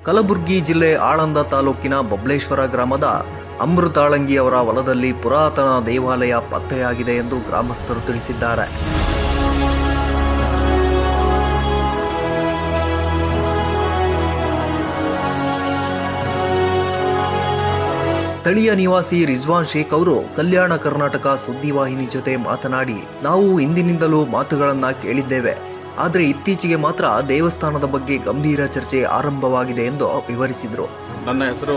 ಕಲಬುರಗಿ ಜಿಲ್ಲೆ ಆಳಂದ ತಾಲೂಕಿನ ಬಬ್ಲೇಶ್ವರ ಗ್ರಾಮದ ಅಮೃತಾಳಂಗಿಯವರ ಹೊಲದಲ್ಲಿ ಪುರಾತನ ದೇವಾಲಯ ಪತ್ತೆಯಾಗಿದೆ ಎಂದು ಗ್ರಾಮಸ್ಥರು ತಿಳಿಸಿದ್ದಾರೆ. ಸ್ಥಳೀಯ ನಿವಾಸಿ ರಿಜ್ವಾನ್ ಶೇಖ್ ಅವರು ಕಲ್ಯಾಣ ಕರ್ನಾಟಕ ಸುದ್ದಿವಾಹಿನಿ ಜೊತೆ ಮಾತನಾಡಿ, ನಾವು ಇಂದಿನಿಂದಲೂ ಮಾತುಗಳನ್ನ ಕೇಳಿದ್ದೇವೆ, ಆದರೆ ಇತ್ತೀಚೆಗೆ ಮಾತ್ರ ದೇವಸ್ಥಾನದ ಬಗ್ಗೆ ಗಂಭೀರ ಚರ್ಚೆ ಆರಂಭವಾಗಿದೆ ಎಂದು ವಿವರಿಸಿದರು. ನನ್ನ ಹೆಸರು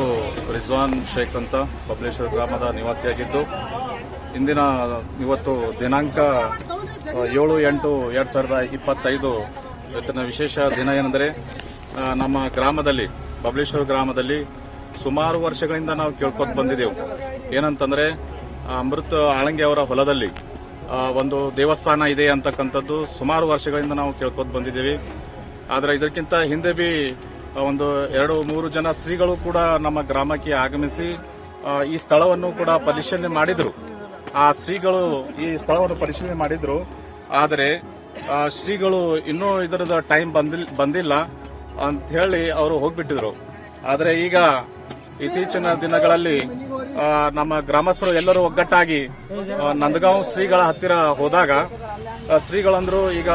ರಿಜ್ವಾನ್ ಶೇಖ್ ಅಂತ ಬಬ್ಲೇಶ್ವರ ಗ್ರಾಮದ ನಿವಾಸಿಯಾಗಿದ್ದು, ಇವತ್ತು ದಿನಾಂಕ 7/8/2025 ಇವತ್ತಿನ ವಿಶೇಷ ದಿನ ಏನೆಂದರೆ, ನಮ್ಮ ಗ್ರಾಮದಲ್ಲಿ ಬಬ್ಲೇಶ್ವರ ಗ್ರಾಮದಲ್ಲಿ ಸುಮಾರು ವರ್ಷಗಳಿಂದ ನಾವು ಕೇಳ್ಕೊತ ಬಂದಿದ್ದೆವು. ಏನಂತಂದ್ರೆ, ಅಮೃತ ಆಳಂಗಿ ಅವರ ಹೊಲದಲ್ಲಿ ಒಂದು ದೇವಸ್ಥಾನ ಇದೆ ಅಂತಕ್ಕಂಥದ್ದು ಸುಮಾರು ವರ್ಷಗಳಿಂದ ನಾವು ಕೇಳ್ಕೊತ ಬಂದಿದ್ದೇವೆ. ಆದರೆ ಇದಕ್ಕಿಂತ ಹಿಂದೆ ಬಿ ಒಂದು 2-3 ಜನ ಶ್ರೀಗಳು ಕೂಡ ನಮ್ಮ ಗ್ರಾಮಕ್ಕೆ ಆಗಮಿಸಿ ಈ ಸ್ಥಳವನ್ನು ಕೂಡ ಪರಿಶೀಲನೆ ಮಾಡಿದ್ರು. ಆ ಶ್ರೀಗಳು ಈ ಸ್ಥಳವನ್ನು ಪರಿಶೀಲನೆ ಮಾಡಿದ್ರು. ಆದರೆ ಶ್ರೀಗಳು ಇನ್ನೂ ಇದರದ ಟೈಮ್ ಬಂದಿಲ್ಲ ಅಂತ ಹೇಳಿ ಅವರು ಹೋಗ್ಬಿಟ್ಟಿದ್ರು. ಆದರೆ ಈಗ ಇತ್ತೀಚಿನ ದಿನಗಳಲ್ಲಿ ನಮ್ಮ ಗ್ರಾಮಸ್ಥರು ಎಲ್ಲರೂ ಒಗ್ಗಟ್ಟಾಗಿ ನಂದಗಾಂವ್ ಶ್ರೀಗಳ ಹತ್ತಿರ ಹೋದಾಗ ಶ್ರೀಗಳಂದ್ರು, ಈಗ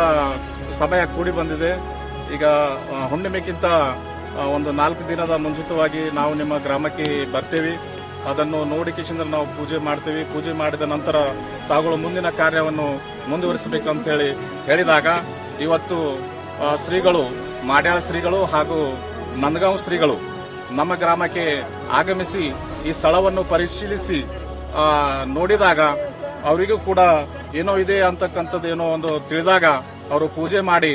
ಸಮಯ ಕೂಡಿ ಬಂದಿದೆ, ಈಗ ಹುಣ್ಣಿಮೆಗಿಂತ ಒಂದು 4 ದಿನದ ಮುಂಚಿತವಾಗಿ ನಾವು ನಿಮ್ಮ ಗ್ರಾಮಕ್ಕೆ ಬರ್ತೇವೆ, ಅದನ್ನು ನೋಡಿ ಕಿಶಿಂದ್ರ ನಾವು ಪೂಜೆ ಮಾಡ್ತೇವೆ, ಪೂಜೆ ಮಾಡಿದ ನಂತರ ತಾವುಗಳು ಮುಂದಿನ ಕಾರ್ಯವನ್ನು ಮುಂದುವರಿಸಬೇಕಂತ ಹೇಳಿದಾಗ ಇವತ್ತು ಶ್ರೀಗಳು, ಮಾಡ್ಯಾಳ ಶ್ರೀಗಳು ಹಾಗೂ ನಂದಗಾಂವ್ ಶ್ರೀಗಳು ನಮ್ಮ ಗ್ರಾಮಕ್ಕೆ ಆಗಮಿಸಿ ಈ ಸ್ಥಳವನ್ನು ಪರಿಶೀಲಿಸಿ ನೋಡಿದಾಗ ಅವರಿಗೂ ಕೂಡ ಏನೋ ಇದೆ ಅಂತಕ್ಕಂಥದ್ದು ಏನೋ ಒಂದು ತಿಳಿದಾಗ ಅವರು ಪೂಜೆ ಮಾಡಿ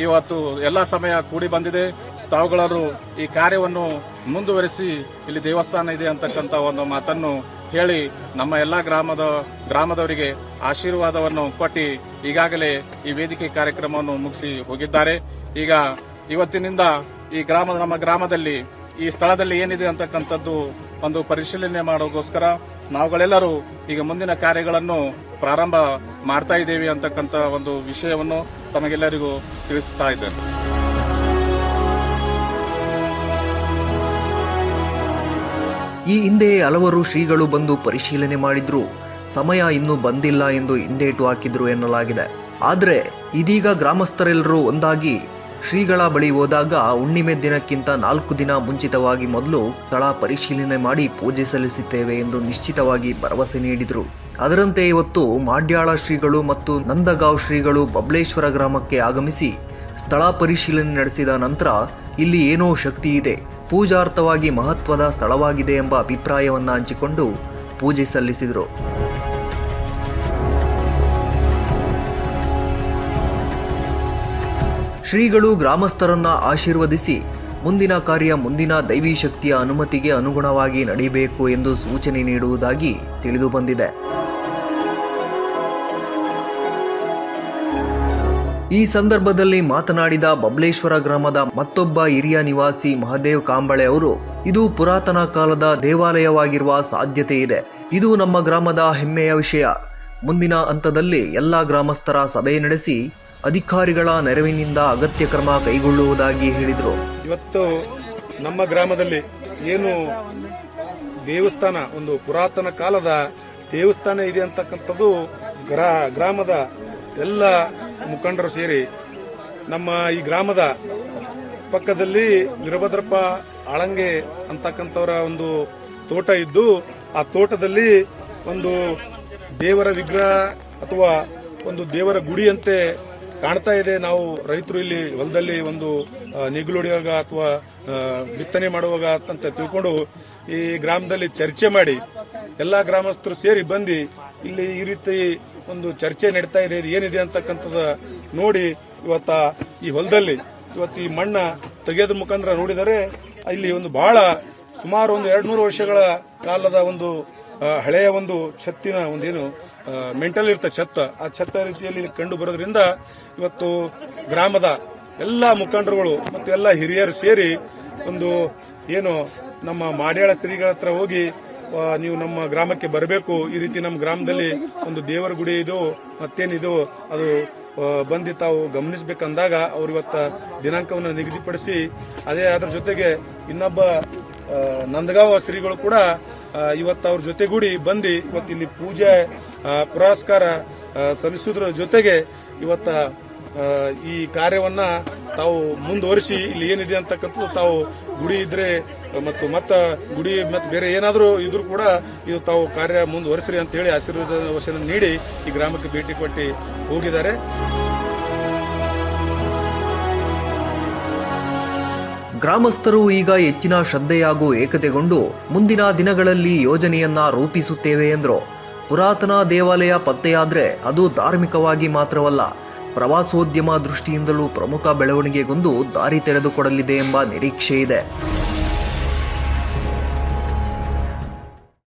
ಇವತ್ತು ಎಲ್ಲ ಸಮಯ ಕೂಡಿ ಬಂದಿದೆ. ತಾವುಗಳರು ಈ ಕಾರ್ಯವನ್ನು ಮುಂದುವರಿಸಿ ಇಲ್ಲಿ ದೇವಸ್ಥಾನ ಇದೆ ಅಂತಕ್ಕಂಥ ಒಂದು ಮಾತನ್ನು ಹೇಳಿ ನಮ್ಮ ಎಲ್ಲ ಗ್ರಾಮದವರಿಗೆ ಆಶೀರ್ವಾದವನ್ನು ಕೊಟ್ಟು ಈಗಾಗಲೇ ಈ ವೇದಿಕೆ ಕಾರ್ಯಕ್ರಮವನ್ನು ಮುಗಿಸಿ ಹೋಗಿದ್ದಾರೆ. ಈಗ ಇವತ್ತಿನಿಂದ ನಮ್ಮ ಗ್ರಾಮದಲ್ಲಿ ಈ ಸ್ಥಳದಲ್ಲಿ ಏನಿದೆ ಅಂತಕ್ಕಂಥದ್ದು ಒಂದು ಪರಿಶೀಲನೆ ಮಾಡೋಗೋಸ್ಕರ ನಾವುಗಳೆಲ್ಲರೂ ಈಗ ಮುಂದಿನ ಕಾರ್ಯಗಳನ್ನು ಪ್ರಾರಂಭ ಮಾಡ್ತಾ ಇದ್ದೇವೆ ಅಂತಕ್ಕಂಥ ಒಂದು ವಿಷಯವನ್ನು ತಮಗೆಲ್ಲರಿಗೂ ತಿಳಿಸ್ತಾ ಇದ್ದೇನೆ. ಈ ಹಿಂದೆ ಹಲವರು ಶ್ರೀಗಳು ಬಂದು ಪರಿಶೀಲನೆ ಮಾಡಿದ್ರು, ಸಮಯ ಇನ್ನೂ ಬಂದಿಲ್ಲ ಎಂದು ಹಿಂದೇಟು ಹಾಕಿದ್ರು ಎನ್ನಲಾಗಿದೆ. ಆದರೆ ಇದೀಗ ಗ್ರಾಮಸ್ಥರೆಲ್ಲರೂ ಒಂದಾಗಿ ಶ್ರೀಗಳ ಬಳಿ ಹೋದಾಗ ಹುಣ್ಣಿಮೆ ದಿನಕ್ಕಿಂತ 4 ದಿನ ಮುಂಚಿತವಾಗಿ ಮೊದಲು ಸ್ಥಳ ಪರಿಶೀಲನೆ ಮಾಡಿ ಪೂಜೆ ಸಲ್ಲಿಸುತ್ತೇವೆ ಎಂದು ನಿಶ್ಚಿತವಾಗಿ ಭರವಸೆ ನೀಡಿದರು. ಅದರಂತೆ ಇವತ್ತು ಮಾಡ್ಯಾಳ ಶ್ರೀಗಳು ಮತ್ತು ನಂದಗಾಂವ್ ಶ್ರೀಗಳು ಬಬ್ಲೇಶ್ವರ ಗ್ರಾಮಕ್ಕೆ ಆಗಮಿಸಿ ಸ್ಥಳ ಪರಿಶೀಲನೆ ನಡೆಸಿದ ನಂತರ ಇಲ್ಲಿ ಏನೋ ಶಕ್ತಿ ಇದೆ, ಪೂಜಾರ್ಥವಾಗಿ ಮಹತ್ವದ ಸ್ಥಳವಾಗಿದೆ ಎಂಬ ಅಭಿಪ್ರಾಯವನ್ನು ಹಂಚಿಕೊಂಡು ಪೂಜೆ ಸಲ್ಲಿಸಿದರು. ಶ್ರೀಗಳು ಗ್ರಾಮಸ್ಥರನ್ನ ಆಶೀರ್ವದಿಸಿ ಮುಂದಿನ ಕಾರ್ಯ ಮುಂದಿನ ದೈವಿ ಶಕ್ತಿಯ ಅನುಮತಿಗೆ ಅನುಗುಣವಾಗಿ ನಡೆಯಬೇಕು ಎಂದು ಸೂಚನೆ ನೀಡುವುದಾಗಿ ತಿಳಿದು ಬಂದಿದೆ. ಈ ಸಂದರ್ಭದಲ್ಲಿ ಮಾತನಾಡಿದ ಬಬ್ಲೇಶ್ವರ ಗ್ರಾಮದ ಮತ್ತೊಬ್ಬ ಹಿರಿಯ ನಿವಾಸಿ ಮಹದೇವ್ ಕಾಂಬಳೆ ಅವರು, ಇದು ಪುರಾತನ ಕಾಲದ ದೇವಾಲಯವಾಗಿರುವ ಸಾಧ್ಯತೆ ಇದೆ. ಇದು ನಮ್ಮ ಗ್ರಾಮದ ಹೆಮ್ಮೆಯ ವಿಷಯ. ಮುಂದಿನ ಹಂತದಲ್ಲಿ ಎಲ್ಲ ಗ್ರಾಮಸ್ಥರ ಸಭೆ ನಡೆಸಿ ಅಧಿಕಾರಿಗಳ ನೆರವಿನಿಂದ ಅಗತ್ಯ ಕ್ರಮ ಕೈಗೊಳ್ಳುವುದಾಗಿ ಹೇಳಿದರು. ಇವತ್ತು ನಮ್ಮ ಗ್ರಾಮದಲ್ಲಿ ಏನು ದೇವಸ್ಥಾನ, ಒಂದು ಪುರಾತನ ಕಾಲದ ದೇವಸ್ಥಾನ ಇದೆ ಅಂತಕ್ಕಂಥದ್ದು ಗ್ರಾಮದ ಎಲ್ಲ ಮುಖಂಡರು ಸೇರಿ ನಮ್ಮ ಈ ಗ್ರಾಮದ ಪಕ್ಕದಲ್ಲಿ ವೀರಭದ್ರಪ್ಪ ಆಳಂಗೆ ಅಂತಕ್ಕಂಥವರ ಒಂದು ತೋಟ ಇದ್ದು, ಆ ತೋಟದಲ್ಲಿ ಒಂದು ದೇವರ ವಿಗ್ರಹ ಅಥವಾ ಒಂದು ದೇವರ ಗುಡಿಯಂತೆ ಕಾಣ್ತಾ ಇದೆ. ನಾವು ರೈತರು ಇಲ್ಲಿ ಹೊಲದಲ್ಲಿ ಒಂದು ನೇಗಿಲು ಹೊಡೆಯುವಾಗ ಅಥವಾ ಬಿತ್ತನೆ ಮಾಡುವಾಗ ಅಂತ ತಿಳ್ಕೊಂಡು ಈ ಗ್ರಾಮದಲ್ಲಿ ಚರ್ಚೆ ಮಾಡಿ ಎಲ್ಲಾ ಗ್ರಾಮಸ್ಥರು ಸೇರಿ ಬಂದು ಇಲ್ಲಿ ಈ ರೀತಿ ಒಂದು ಚರ್ಚೆ ನಡೀತಾ ಇದೆ, ಇದು ಏನಿದೆ ಅಂತಕ್ಕಂಥದ್ದು ನೋಡಿ ಇವತ್ತ ಈ ಹೊಲದಲ್ಲಿ ಇವತ್ತು ಈ ಮಣ್ಣ ತೆಗೆಯೋದ್ರ ಮುಖಾಂತರ ನೋಡಿದರೆ ಇಲ್ಲಿ ಒಂದು ಬಹಳ ಸುಮಾರು ಒಂದು 200 ವರ್ಷಗಳ ಕಾಲದ ಒಂದು ಹಳೆಯ ಒಂದು ಛತ್ತಿನ ಒಂದೇನು ಮೆಂಟಲ್ ಇರ್ತ ಛತ್ತ, ಆ ಛತ್ತ ರೀತಿಯಲ್ಲಿ ಕಂಡು ಬರೋದ್ರಿಂದ ಇವತ್ತು ಗ್ರಾಮದ ಎಲ್ಲ ಮುಖಂಡರುಗಳು ಮತ್ತು ಎಲ್ಲ ಹಿರಿಯರು ಸೇರಿ ಒಂದು ಏನು ನಮ್ಮ ಮಾಡ್ಯಾಳ ಶ್ರೀಗಳ ಹತ್ರ ಹೋಗಿ ನೀವು ನಮ್ಮ ಗ್ರಾಮಕ್ಕೆ ಬರಬೇಕು, ಈ ರೀತಿ ನಮ್ಮ ಗ್ರಾಮದಲ್ಲಿ ಒಂದು ದೇವರ ಗುಡಿ ಇದು ಮತ್ತೇನಿದು ಅದು ಬಂದು ತಾವು ಗಮನಿಸಬೇಕಂದಾಗ ಅವ್ರು ಇವತ್ತ ದಿನಾಂಕವನ್ನು ನಿಗದಿಪಡಿಸಿ ಅದೇ ಅದರ ಜೊತೆಗೆ ಇನ್ನೊಬ್ಬ ನಂದಗಾಂವ ಶ್ರೀಗಳು ಕೂಡ ಇವತ್ತು ಅವ್ರ ಜೊತೆಗೂಡಿ ಬಂದು ಇವತ್ತು ಇಲ್ಲಿ ಪೂಜೆ ಪುರಸ್ಕಾರ ಸಲ್ಲಿಸುವುದರ ಜೊತೆಗೆ ಇವತ್ತ ಈ ಕಾರ್ಯವನ್ನ ತಾವು ಮುಂದುವರಿಸಿ ಇಲ್ಲಿ ಏನಿದೆ ಅಂತಕ್ಕಂಥದ್ದು ತಾವು ಗುಡಿ ಇದ್ರೆ ಮತ್ತು ಗುಡಿ ಮತ್ತು ಬೇರೆ ಏನಾದರೂ ಇದ್ರೂ ಕೂಡ ಇದು ತಾವು ಕಾರ್ಯ ಮುಂದುವರಿಸ್ರಿ ಅಂತ ಹೇಳಿ ಆಶೀರ್ವಾದ ವಚನ ನೀಡಿ ಈ ಗ್ರಾಮಕ್ಕೆ ಭೇಟಿ ಕೊಟ್ಟು ಹೋಗಿದ್ದಾರೆ. ಗ್ರಾಮಸ್ಥರು ಈಗ ಹೆಚ್ಚಿನ ಶ್ರದ್ಧೆ ಹಾಗೂ ಏಕತೆಗೊಂಡು ಮುಂದಿನ ದಿನಗಳಲ್ಲಿ ಯೋಜನೆಯನ್ನ ರೂಪಿಸುತ್ತೇವೆ ಎಂದರು. ಪುರಾತನ ದೇವಾಲಯ ಪತ್ತೆಯಾದ್ರೆ ಅದು ಧಾರ್ಮಿಕವಾಗಿ ಮಾತ್ರವಲ್ಲ, ಪ್ರವಾಸೋದ್ಯಮ ದೃಷ್ಟಿಯಿಂದಲೂ ಪ್ರಮುಖ ಬೆಳವಣಿಗೆಗೊಂದು ದಾರಿ ತೆರೆದುಕೊಡಲಿದೆ ಎಂಬ ನಿರೀಕ್ಷೆ ಇದೆ.